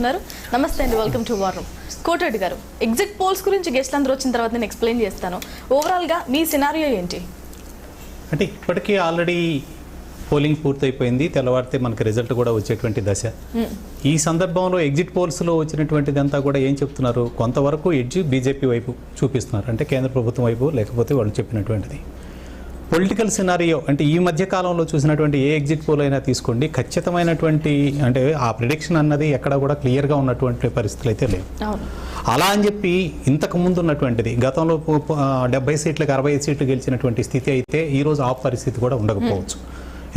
నమస్తే అండి, welcome to war room. Kota Reddy గారు, ఎగ్జిట్ పోల్స్ గురించి గెస్ట్లు అందరూ వచ్చిన తర్వాత నేను ఎక్స్ప్లెయిన్ చేస్తాను. ఓవరాల్గా మీ సినారియో ఏంటి? అంటే ఇప్పటికీ ఆల్రెడీ పోలింగ్ పూర్తయిపోయింది, తెల్లవారితే మనకి రిజల్ట్ కూడా వచ్చేటువంటి దశ. ఈ సందర్భంలో ఎగ్జిట్ పోల్స్లో వచ్చినటువంటిదంతా కూడా ఏం చెప్తున్నారు, కొంతవరకు ఎడ్జ్ బీజేపీ వైపు చూపిస్తున్నారు, అంటే కేంద్ర ప్రభుత్వం వైపు, లేకపోతే వాళ్ళు చెప్పినటువంటిది. పొలిటికల్ సినారియో అంటే ఈ మధ్య కాలంలో చూసినటువంటి ఏ ఎగ్జిట్ పోల్ అయినా తీసుకోండి, ఖచ్చితమైనటువంటి అంటే ఆ ప్రిడిక్షన్ అన్నది ఎక్కడ కూడా క్లియర్గా ఉన్నటువంటి పరిస్థితులు అయితే లేవు. అలా అని చెప్పి ఇంతకు ముందు ఉన్నటువంటిది గతంలో 70 సీట్లకు 65 సీట్లు గెలిచినటువంటి స్థితి అయితే ఈరోజు ఆ పరిస్థితి కూడా ఉండకపోవచ్చు.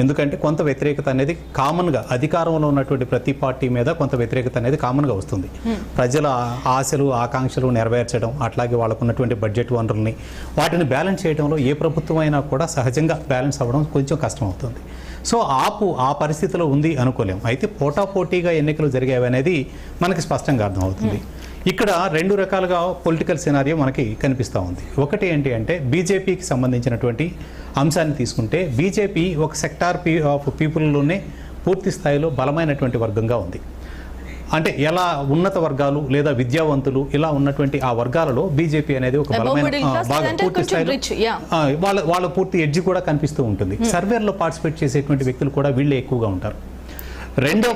ఎందుకంటే కొంత వ్యతిరేకత అనేది కామన్గా అధికారంలో ఉన్నటువంటి ప్రతి పార్టీ మీద కొంత వ్యతిరేకత అనేది కామన్గా వస్తుంది. ప్రజల ఆశలు ఆకాంక్షలు నెరవేర్చడం, అట్లాగే వాళ్ళకు ఉన్నటువంటి బడ్జెట్ వనరుల్ని వాటిని బ్యాలెన్స్ చేయడంలో ఏ ప్రభుత్వం అయినా కూడా సహజంగా బ్యాలెన్స్ అవ్వడం కొంచెం కష్టం అవుతుంది. సో ఆ పరిస్థితిలో ఉంది అనుకోలేం. అయితే పోటాపోటీగా ఎన్నికలు జరిగేవి అనేది మనకి స్పష్టంగా అర్థమవుతుంది. ఇక్కడ రెండు రకాలుగా పొలిటికల్ సినారియో మనకి కనిపిస్తూ ఉంది. ఒకటి ఏంటి అంటే బీజేపీకి సంబంధించినటువంటి అంశాన్ని తీసుకుంటే, బీజేపీ ఒక సెక్టార్ ఆఫ్ పీపుల్లోనే పూర్తి స్థాయిలో బలమైనటువంటి వర్గంగా ఉంది. అంటే ఎలా ఉన్నత వర్గాలు లేదా విద్యావంతులు ఇలా ఉన్నటువంటి ఆ వర్గాలలో బీజేపీ అనేది ఒక బలమైన బాగా పూర్తి స్థాయిలో వాళ్ళ పూర్తి ఎడ్జ్ కూడా కనిపిస్తూ ఉంటుంది. సర్వేలో పార్టిసిపేట్ చేసేటువంటి వ్యక్తులు కూడా వీళ్ళే ఎక్కువగా ఉంటారు. రెండో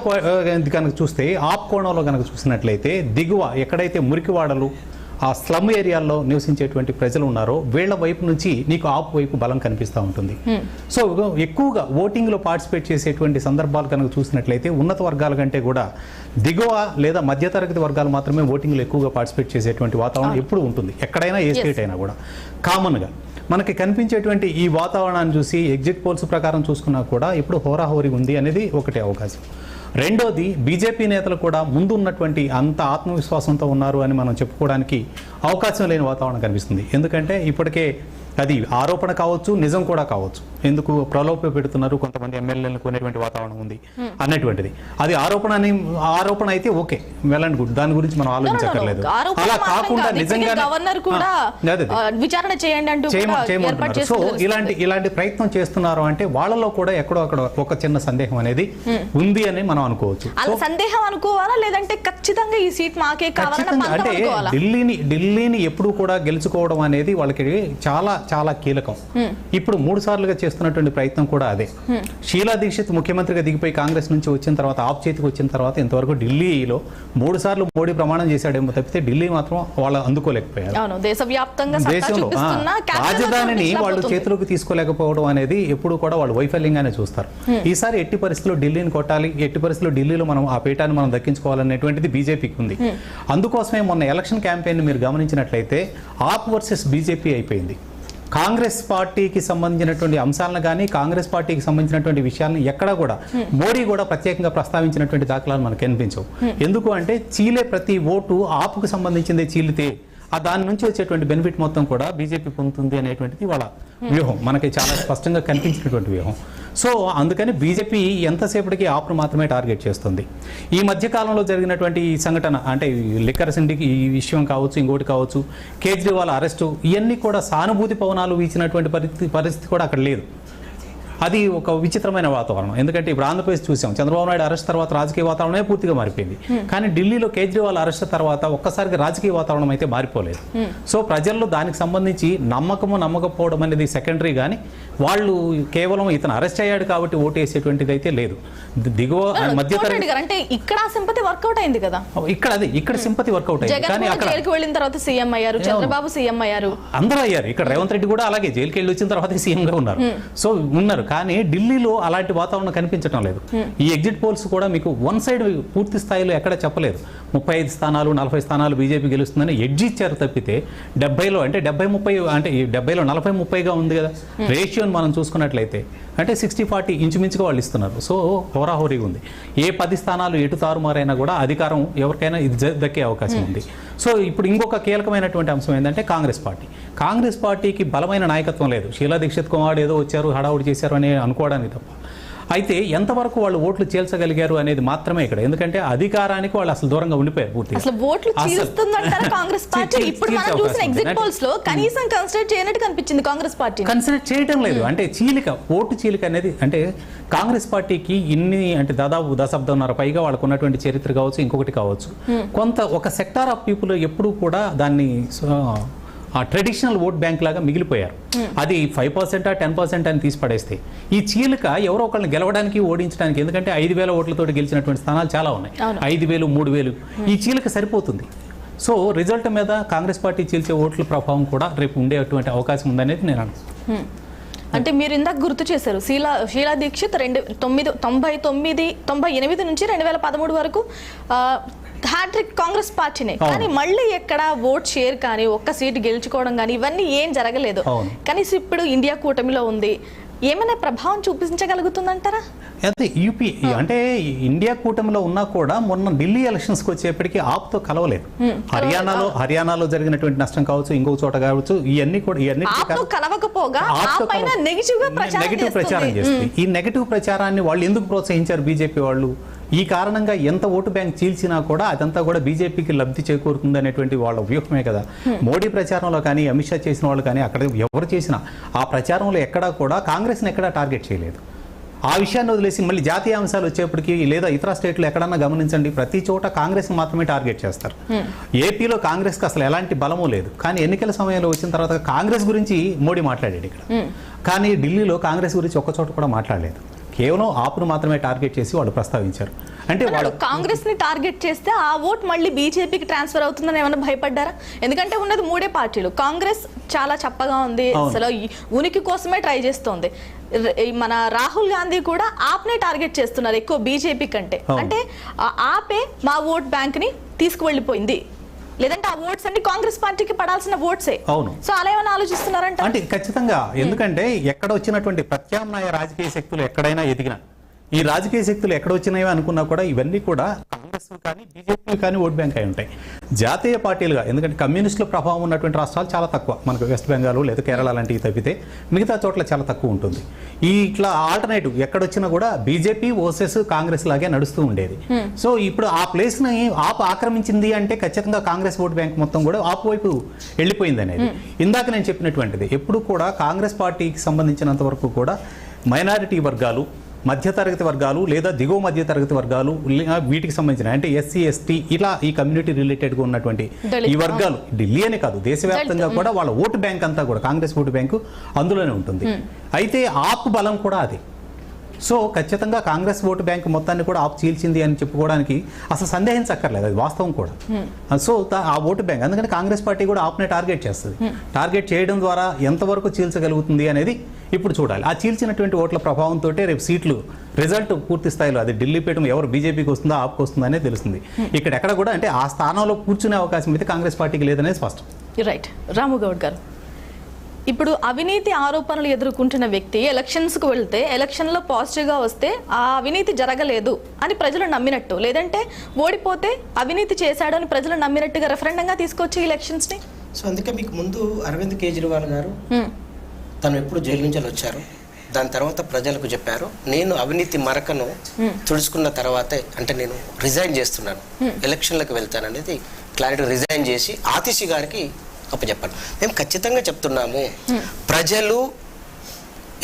కనుక చూస్తే ఆప్ కోణంలో కనుక చూసినట్లయితే దిగువ ఎక్కడైతే మురికివాడలు ఆ స్లమ్ ఏరియాల్లో నివసించేటువంటి ప్రజలు ఉన్నారో వీళ్ల వైపు నుంచి నీకు ఆప్ వైపు బలం కనిపిస్తూ ఉంటుంది. సో ఎక్కువగా ఓటింగ్లో పార్టిసిపేట్ చేసేటువంటి సందర్భాలు కనుక చూసినట్లయితే ఉన్నత వర్గాల కంటే కూడా దిగువ లేదా మధ్యతరగతి వర్గాలు మాత్రమే ఓటింగ్లో ఎక్కువగా పార్టిసిపేట్ చేసేటువంటి వాతావరణం ఎప్పుడు ఉంటుంది, ఎక్కడైనా ఏ స్టేట్ అయినా కూడా కామన్గా మనకి కనిపించేటువంటి ఈ వాతావరణాన్ని చూసి ఎగ్జిట్ పోల్స్ ప్రకారం చూసుకున్నా కూడా ఇప్పుడు హోరాహోరీ ఉంది అనేది ఒకటే అవకాశం. రెండోది, బీజేపీ నేతలు కూడా ముందు ఉన్నటువంటి అంత ఆత్మవిశ్వాసంతో ఉన్నారు అని మనం చెప్పుకోవడానికి అవకాశం లేని వాతావరణం కనిపిస్తుంది. ఎందుకంటే ఇప్పటికే అది ఆరోపణ కావచ్చు, నిజం కూడా కావచ్చు. ఎందుకు ప్రలోభ పెడుతున్నారు కొంతమంది ఎమ్మెల్యేలను కొనేటువంటి వాతావరణం ఉంది అన్నటువంటిది. అది ఆరోపణ అయితే ఓకే, వెల్ అండ్ గుడ్, దాని గురించి మనం ఆలోచించక్కర్లేదు. అలా కాకుండా నిజంగా చేయమంటున్నారు. సో ఇలాంటి ప్రయత్నం చేస్తున్నారు అంటే వాళ్ళలో కూడా ఎక్కడో అక్కడ ఒక చిన్న సందేహం అనేది ఉంది అని మనం అనుకోవచ్చు. సందేహం అనుకోవాలా, లేదంటే ఖచ్చితంగా ఈ సీట్ మాకే కావాలని అంటే ఢిల్లీని ఎప్పుడు కూడా గెలుచుకోవడం అనేది వాళ్ళకి చాలా చాలా కీలకం. ఇప్పుడు 3 సార్లుగా చేస్తున్నటువంటి ప్రయత్నం కూడా అదే. షీలా దీక్షిత్ ముఖ్యమంత్రిగా దిగిపోయి కాంగ్రెస్ నుంచి వచ్చిన తర్వాత ఆప్ చేతికి వచ్చిన తర్వాత ఇంతవరకు ఢిల్లీలో 3 సార్లు మోడీ ప్రమాణం చేశాడేమో తప్పితే ఢిల్లీ మాత్రం వాళ్ళు అందుకోలేకపోయారు. దేశంలో రాజధానిని వాళ్ళు చేతులకు తీసుకోలేకపోవడం అనేది ఎప్పుడు కూడా వాళ్ళు వైఫల్యంగానే చూస్తారు. ఈసారి ఎట్టి పరిస్థితుల్లో ఢిల్లీని కొట్టాలి, ఎట్టి పరిస్థితుల్లో ఢిల్లీలో మనం ఆ పీఠాన్ని మనం దక్కించుకోవాలనేటువంటిది బీజేపీకి ఉంది. అందుకోసమే మొన్న ఎలక్షన్ క్యాంపెయిన్ మీరు గమనించినట్లయితే ఆప్ వర్సెస్ బీజేపీ అయిపోయింది. కాంగ్రెస్ పార్టీకి సంబంధించినటువంటి అంశాలను కానీ కాంగ్రెస్ పార్టీకి సంబంధించినటువంటి విషయాలను ఎక్కడా కూడా మోడీ కూడా ప్రత్యేకంగా ప్రస్తావించినటువంటి దాఖలాలు మనకు కనిపించవు. ఎందుకు అంటే చీలే ప్రతి ఓటు ఆపుకు సంబంధించిందే చీలితే దాని నుంచి వచ్చేటువంటి బెనిఫిట్ మొత్తం కూడా బీజేపీ పొందుతుంది అనేటువంటిది వాళ్ళ వ్యూహం, మనకి చాలా స్పష్టంగా కనిపించినటువంటి వ్యూహం. సో అందుకని బీజేపీ ఎంతసేపటికి ఆప్ను మాత్రమే టార్గెట్ చేస్తుంది. ఈ మధ్యకాలంలో జరిగినటువంటి ఈ సంఘటన అంటే లిక్కర్ సిండికి ఈ విషయం కావచ్చు, ఇంకోటి కావచ్చు, కేజ్రీవాల్ అరెస్టు, ఇవన్నీ కూడా సానుభూతి పవనాలు వీచినటువంటి పరిస్థితి కూడా అక్కడ లేదు. అది ఒక విచిత్రమైన వాతావరణం. ఎందుకంటే ఇప్పుడు ఆంధ్రప్రదేశ్ చూసాం, చంద్రబాబు నాయుడు అరెస్ట్ తర్వాత రాజకీయ వాతావరణమే పూర్తిగా మారిపోయింది. కానీ ఢిల్లీలో కేజ్రీవాల్ అరెస్ట్ తర్వాత ఒక్కసారిగా రాజకీయ వాతావరణం అయితే మారిపోలేదు. సో ప్రజల్లో దానికి సంబంధించి నమ్మకపోవడం అనేది సెకండరీ, కానీ వాళ్ళు కేవలం ఇతను అరెస్ట్ అయ్యాడు కాబట్టి ఓటు వేసేటువంటిది అయితే లేదు. దిగువ మధ్యతరగతి అంటే ఇక్కడ సింపతి వర్కౌట్ అయింది కదా, ఇక్కడ సింపతి వర్కౌట్ అయింది. కానీ అక్కడ వెళ్ళిన తర్వాత సీఎం అయ్యారు, చంద్రబాబు సీఎం అయ్యారు, అందరూ అయ్యారు. ఇక్కడ రేవంత్ రెడ్డి కూడా అలాగే జైలుకి వెళ్ళి వచ్చిన తర్వాత సీఎంగా ఉన్నారు. సో ఉన్నారు, కానీ ఢిల్లీలో అలాంటి వాతావరణం కనిపించడం లేదు. ఈ ఎగ్జిట్ పోల్స్ కూడా మీకు వన్ సైడ్ పూర్తి స్థాయిలో ఎక్కడ చెప్పలేదు. 35 స్థానాలు 40 స్థానాలు బీజేపీ గెలుస్తుందని ఎడ్జ్ ఇచ్చారు తప్పితే 70లో అంటే 70-30 అంటే 70లో 40-30గా ఉంది కదా రేషియోని మనం చూసుకున్నట్లయితే, అంటే 60-40 ఇంచుమించుగా వాళ్ళు ఇస్తున్నారు. సో హోరాహోరీగా ఉంది. ఏ 10 స్థానాలు ఎటు తారుమారైనా కూడా అధికారం ఎవరికైనా ఇది దక్కే అవకాశం ఉంది. సో ఇప్పుడు ఇంకొక కీలకమైనటువంటి అంశం ఏంటంటే కాంగ్రెస్ పార్టీకి బలమైన నాయకత్వం లేదు. షీలా దీక్షిత్ కుమార్ ఏదో వచ్చారు హడావుడి చేశారు అని అనుకోవడానికి తప్ప అయితే ఎంతవరకు వాళ్ళు ఓట్లు చీల్చగలిగారు అనేది మాత్రమే ఇక్కడ. ఎందుకంటే అధికారానికి వాళ్ళు అసలు దూరంగా ఉండిపోయారు పూర్తిగా. అసలు ఓట్లు చీలుస్తుందంటారా కాంగ్రెస్ పార్టీ? ఇప్పుడు మనం చూసిన ఎగ్జిట్ పోల్స్ లో కనీసం కన్సిడర్ చేయనట్టు కనిపించింది కాంగ్రెస్ పార్టీ. కన్సిడర్ చేయడం లేదు. అంటే ఓటు చీలిక అనేది అంటే కాంగ్రెస్ పార్టీకి ఇన్ని అంటే దాదాపు దశాబ్దంన్నర పైగా వాళ్ళకు ఉన్నటువంటి చరిత్ర కావచ్చు, ఇంకొకటి కావచ్చు, కొంత ఒక సెక్టార్ ఆఫ్ పీపుల్ ఎప్పుడూ కూడా దాన్ని ఆ ట్రెడిషనల్ ఓట్ బ్యాంక్ లాగా మిగిలిపోయారు. అది 5% 10% అని తీసి పడేస్తే ఈ చీలిక ఎవరో ఒకళ్ళని గెలవడానికి ఓడించడానికి, ఎందుకంటే 5,000 ఓట్లతో గెలిచినటువంటి స్థానాలు చాలా ఉన్నాయి, 5,000 3,000 ఈ చీలిక సరిపోతుంది. సో రిజల్ట్ మీద కాంగ్రెస్ పార్టీ చీల్చే ఓట్ల ప్రభావం కూడా రేపు ఉండేటువంటి అవకాశం ఉందనేది నేను అనుకుంటున్నాను. అంటే మీరు ఇందాక గుర్తు చేశారు షీలా దీక్షిత్ 1998 నుంచి 2013 వరకు హ్యాట్రిక్ కాంగ్రెస్ పార్టీనే. కానీ మళ్ళీ ఎక్కడ ఓట్ షేర్ కానీ ఒక్క సీటు గెలుచుకోవడం కానీ ఇవన్నీ ఏం జరగలేదు. కనీసం ఇప్పుడు ఇండియా కూటమిలో ఉంది, ఏమైనా ప్రభావం చూపించగలుగుతుందంటారా? అయితే యూపీ అంటే ఇండియా కూటమిలో ఉన్నా కూడా మొన్న ఢిల్లీ ఎలక్షన్స్కి వచ్చేప్పటికీ ఆప్తో కలవలేదు. హర్యానాలో జరిగినటువంటి నష్టం కావచ్చు, ఇంకొక చోట కావచ్చు, ఇవన్నీ కలవకపోగా నెగిటివ్ ప్రచారం చేస్తుంది. ఈ నెగిటివ్ ప్రచారాన్ని వాళ్ళు ఎందుకు ప్రోత్సహించారు బీజేపీ వాళ్ళు? ఈ కారణంగా ఎంత ఓటు బ్యాంక్ చీల్చినా కూడా అదంతా కూడా బీజేపీకి లబ్ధి చేకూరుతుంది అనేటువంటి వాళ్ళ వ్యూహమే కదా. మోడీ ప్రచారంలో కానీ, అమిత్ షా చేసిన వాళ్ళు కానీ, అక్కడ ఎవరు చేసినా ఆ ప్రచారంలో ఎక్కడా కూడా కాంగ్రెస్ని ఎక్కడా టార్గెట్ చేయలేదు. ఆ విషయాన్ని వదిలేసి మళ్ళీ జాతీయ అంశాలు వచ్చేప్పటికి లేదా ఇతర స్టేట్లు ఎక్కడన్నా గమనించండి, ప్రతి చోట కాంగ్రెస్ని మాత్రమే టార్గెట్ చేస్తారు. ఏపీలో కాంగ్రెస్కి అసలు ఎలాంటి బలము లేదు. కానీ ఎన్నికల సమయంలో వచ్చిన తర్వాత కాంగ్రెస్ గురించి మోడీ మాట్లాడాడు ఇక్కడ. కానీ ఢిల్లీలో కాంగ్రెస్ గురించి ఒక్క చోట కూడా మాట్లాడలేదు. కేవలం ఆపును మాత్రమే టార్గెట్ చేసి వాళ్ళు ప్రస్తావించారు. అంటే వాళ్ళు కాంగ్రెస్ ని టార్గెట్ చేస్తే ఆ ఓట్ మళ్ళీ బీజేపీకి ట్రాన్స్ఫర్ అవుతుందని ఏమైనా భయపడ్డారా? ఎందుకంటే ఉన్నది 3 పార్టీలు. కాంగ్రెస్ చాలా చప్పగా ఉంది, అసలు ఉనికి కోసమే ట్రై చేస్తోంది. మన రాహుల్ గాంధీ కూడా ఆప్నే టార్గెట్ చేస్తున్నారు ఎక్కువ బీజేపీ కంటే. అంటే ఆపే మా ఓట్ బ్యాంక్ ని తీసుకువెళ్ళిపోయింది, లేదంటే ఆ ఓట్స్ అన్ని కాంగ్రెస్ పార్టీకి పడాల్సిన ఓట్సే. అవును. సో అలా ఏమైనా ఆలోచిస్తున్నారంట? అంటే ఖచ్చితంగా. ఎందుకంటే ఎక్కడ వచ్చినటువంటి ప్రత్యామ్నాయ రాజకీయ శక్తులు ఎక్కడైనా ఎదిగినా, ఈ రాజకీయ శక్తులు ఎక్కడ వచ్చినాయో అనుకున్నా కూడా ఇవన్నీ కూడా కాంగ్రెస్ కానీ బీజేపీ కానీ ఓట్ బ్యాంక్ అయి ఉంటాయి. జాతీయ పార్టీలుగా, ఎందుకంటే కమ్యూనిస్టుల ప్రభావం ఉన్నటువంటి రాష్ట్రాలు చాలా తక్కువ, మనకు వెస్ట్ బెంగాల్ లేదా కేరళ లాంటివి తప్పితే మిగతా చోట్ల చాలా తక్కువ ఉంటుంది. ఈ ఇట్లా ఆల్టర్నేటివ్ ఎక్కడొచ్చినా కూడా బీజేపీ వర్సెస్ కాంగ్రెస్ లాగే నడుస్తూ ఉండేది. సో ఇప్పుడు ఆ ప్లేస్ని ఆప్ ఆక్రమించింది అంటే ఖచ్చితంగా కాంగ్రెస్ ఓట్ బ్యాంక్ మొత్తం కూడా ఆప్ వైపు వెళ్ళిపోయింది అనేది. ఇందాక నేను చెప్పినటువంటిది ఎప్పుడు కూడా కాంగ్రెస్ పార్టీకి సంబంధించినంత వరకు కూడా మైనారిటీ వర్గాలు, మధ్యతరగతి వర్గాలు లేదా దిగువ మధ్యతరగతి వర్గాలు, వీటికి సంబంధించిన అంటే ఎస్సీ ఎస్టీ ఇలా ఈ కమ్యూనిటీ రిలేటెడ్గా ఉన్నటువంటి ఈ వర్గాలు ఢిల్లీ అనే కాదు దేశవ్యాప్తంగా కూడా వాళ్ళ ఓటు బ్యాంక్ అంతా కూడా కాంగ్రెస్ ఓటు బ్యాంకు అందులోనే ఉంటుంది. అయితే ఆప్ బలం కూడా అది. సో ఖచ్చితంగా కాంగ్రెస్ ఓటు బ్యాంక్ మొత్తాన్ని కూడా ఆప్ చీల్చింది అని చెప్పుకోవడానికి అసలు సందేహించక్కర్లేదు, అది వాస్తవం కూడా. సో ఆ ఓటు బ్యాంక్ అందుకని కాంగ్రెస్ పార్టీ కూడా ఆప్నే టార్గెట్ చేస్తుంది. టార్గెట్ చేయడం ద్వారా ఎంతవరకు చీల్చగలుగుతుంది అనేది ఇప్పుడు చూడాలి. ఆ చీల్చినటువంటి ఓట్ల ప్రభావంతో రేపు సీట్లు రిజల్ట్ పూర్తి స్థాయిలో అది ఢిల్లీ పీఠం ఎవరు బీజేపీకి వస్తుందో ఆప్కి వస్తుందో అనేది తెలుస్తుంది. ఇక్కడ ఎక్కడ కూడా అంటే ఆ స్థానంలో కూర్చునే అవకాశం అయితే కాంగ్రెస్ పార్టీకి లేదనేది స్పష్టం. రైట్. రాముగౌడ్ గారు, ఇప్పుడు అవినీతి ఆరోపణలు ఎదుర్కొంటున్న వ్యక్తి ఎలక్షన్స్కు వెళ్తే ఎలక్షన్లో పాజిటివ్గా వస్తే ఆ అవినీతి జరగలేదు అని ప్రజలు నమ్మినట్టు, లేదంటే ఓడిపోతే అవినీతి చేశాడని ప్రజలు నమ్మినట్టుగా రెఫరెండంగా తీసుకొచ్చి ఎలక్షన్స్ని. సో అందుకే మీకు ముందు అరవింద్ కేజ్రీవాల్ గారు తను ఎప్పుడు జైలు నుంచి వచ్చారు, దాని తర్వాత ప్రజలకు చెప్పారు నేను అవినీతి మరకను తుడుచుకున్న తర్వాతే అంటే నేను రిజైన్ చేస్తున్నాను, ఎలక్షన్లకు వెళ్తాను అనేది క్లారిటీ రిజైన్ చేసి ఆతిషి గారికి అప్పచెప్పాను. మేము ఖచ్చితంగా చెప్తున్నాము, ప్రజలు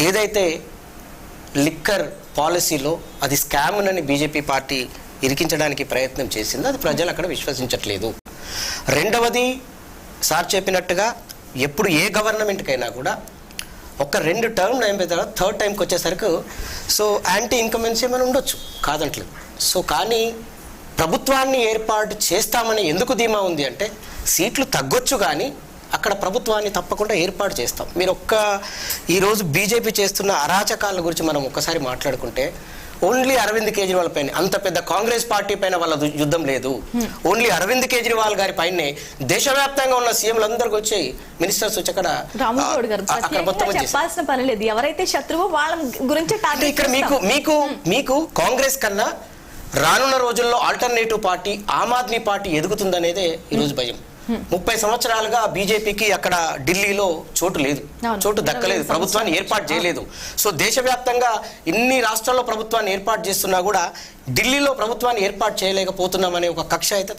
ఏదైతే లిక్కర్ పాలసీలో అది స్కామ్నని బీజేపీ పార్టీ ఇరికించడానికి ప్రయత్నం చేసిందో అది ప్రజలు అక్కడ విశ్వసించట్లేదు. రెండవది సార్ చెప్పినట్టుగా ఎప్పుడు ఏ గవర్నమెంట్కైనా కూడా ఒక 2 టర్మ్లు అయిపోయిన తర్వాత 3rd టైంకి వచ్చేసరికి సో యాంటీ ఇన్కమెన్సీ ఏమైనా ఉండొచ్చు, కాదంటలేదు. సో కానీ ప్రభుత్వాన్ని ఏర్పాటు చేస్తామని ఎందుకు ధీమా ఉంది అంటే సీట్లు తగ్గొచ్చు కానీ అక్కడ ప్రభుత్వాన్ని తప్పకుండా ఏర్పాటు చేస్తాం. మీరు ఈరోజు బీజేపీ చేస్తున్న అరాచకాల గురించి మనం ఒక్కసారి మాట్లాడుకుంటే ఓన్లీ అరవింద్ కేజ్రీవాల్ పైన అంత పెద్ద కాంగ్రెస్ పార్టీ పైన వాళ్ళ యుద్ధం లేదు. ఓన్లీ అరవింద్ కేజ్రీవాల్ గారి పైనే దేశవ్యాప్తంగా ఉన్న సీఎంలందరికి వచ్చి మినిస్టర్స్ వచ్చి అక్కడ చెప్పాల్సిన పని లేదు, ఎవరైతే శత్రువు వాళ్ళ గురించి ఇక్కడ మీకు కాంగ్రెస్ కన్నా రానున్న రోజుల్లో alternative party Aam Aadmi party ఎదుగుతుందనేదే ఈరోజు భయం. 30 సంవత్సరాలుగా బీజేపీకి అక్కడ ఢిల్లీలో చోటు లేదు, అవును. చోటు దక్కలేదు, ప్రభుత్వాన్ని ఏర్పాటు చేయలేదు. సో దేశవ్యాప్తంగా ఇన్ని రాష్ట్రాల్లో ప్రభుత్వాన్ని ఏర్పాటు చేస్తున్నా కూడా ఢిల్లీలో ప్రభుత్వాన్ని ఏర్పాటు చేయలేకపోతున్నామనే ఒక కక్ష అయితే